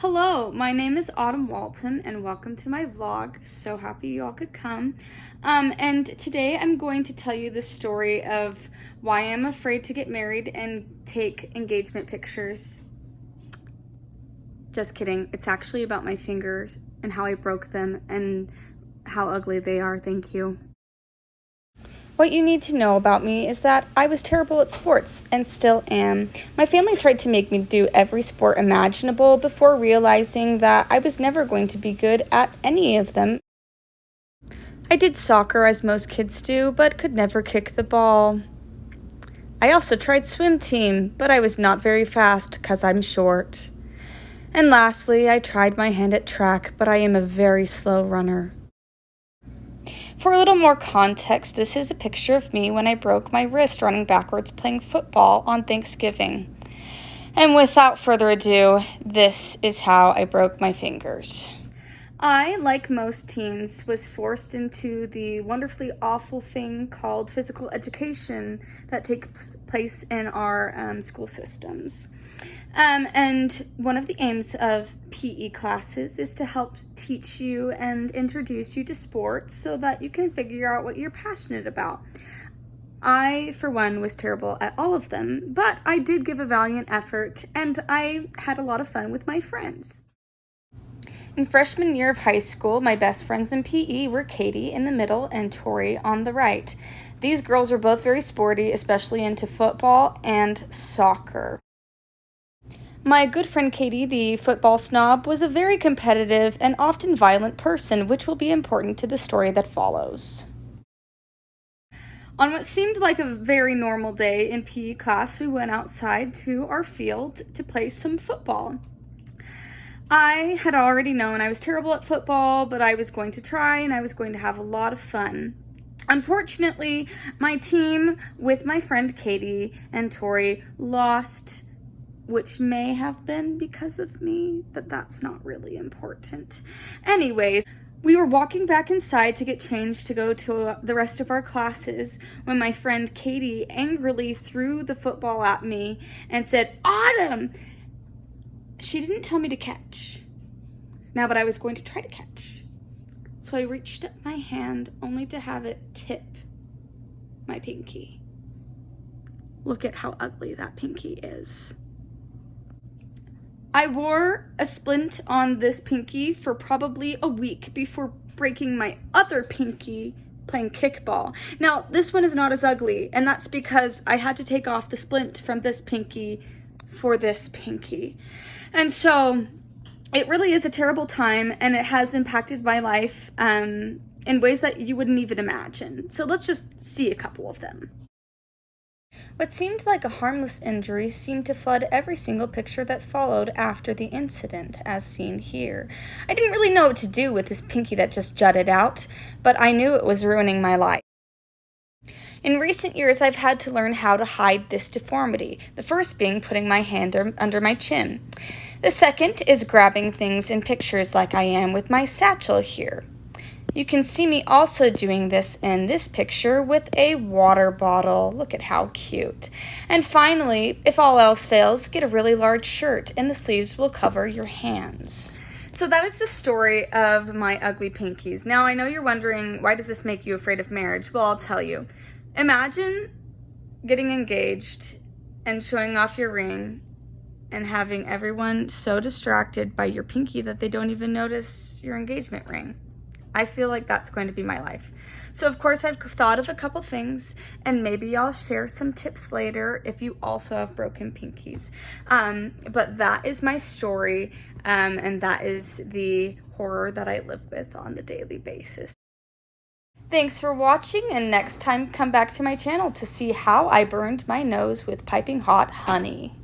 Hello, my name is Autumn Walton and welcome to my vlog. So happy you all could come. And today I'm going to tell you the story of why I'm afraid to get married and take engagement pictures. Just kidding. It's actually about my fingers and how I broke them and how ugly they are. Thank you. What you need to know about me is that I was terrible at sports and still am. My family tried to make me do every sport imaginable before realizing that I was never going to be good at any of them. I did soccer as most kids do, but could never kick the ball. I also tried swim team, but I was not very fast because I'm short. And lastly, I tried my hand at track, but I am a very slow runner. For a little more context, this is a picture of me when I broke my wrist running backwards playing football on Thanksgiving. And without further ado, this is how I broke my fingers. I, like most teens, was forced into the wonderfully awful thing called physical education that takes place in our school systems. And one of the aims of PE classes is to help teach you and introduce you to sports so that you can figure out what you're passionate about. I, for one, was terrible at all of them, but I did give a valiant effort and I had a lot of fun with my friends. In freshman year of high school, my best friends in PE were Katie in the middle and Tori on the right. These girls were both very sporty, especially into football and soccer. My good friend Katie, the football snob, was a very competitive and often violent person, which will be important to the story that follows. On what seemed like a very normal day in PE class, we went outside to our field to play some football. I had already known I was terrible at football, but I was going to try and I was going to have a lot of fun. Unfortunately, my team with my friend Katie and Tori lost, which may have been because of me, but that's not really important. Anyways, we were walking back inside to get changed to go to the rest of our classes when my friend Katie angrily threw the football at me and said, "Autumn!" She didn't tell me to catch. Now, but I was going to try to catch. So I reached up my hand only to have it tip my pinky. Look at how ugly that pinky is. I wore a splint on this pinky for probably a week before breaking my other pinky playing kickball. Now, this one is not as ugly, and that's because I had to take off the splint from this pinky for this pinky. And so it really is a terrible time, and it has impacted my life in ways that you wouldn't even imagine. So let's just see a couple of them. What seemed like a harmless injury seemed to flood every single picture that followed after the incident, as seen here. I didn't really know what to do with this pinky that just jutted out, but I knew it was ruining my life. In recent years, I've had to learn how to hide this deformity, the first being putting my hand under my chin. The second is grabbing things in pictures like I am with my satchel here. You can see me also doing this in this picture with a water bottle. Look at how cute. And finally, if all else fails, get a really large shirt and the sleeves will cover your hands. So that is the story of my ugly pinkies. Now, I know you're wondering, why does this make you afraid of marriage? Well, I'll tell you. Imagine getting engaged and showing off your ring and having everyone so distracted by your pinky that they don't even notice your engagement ring. I feel like that's going to be my life. So of course I've thought of a couple things, and maybe I'll share some tips later if you also have broken pinkies. But that is my story, and that is the horror that I live with on the daily basis. Thanks for watching, and next time come back to my channel to see how I burned my nose with piping hot honey.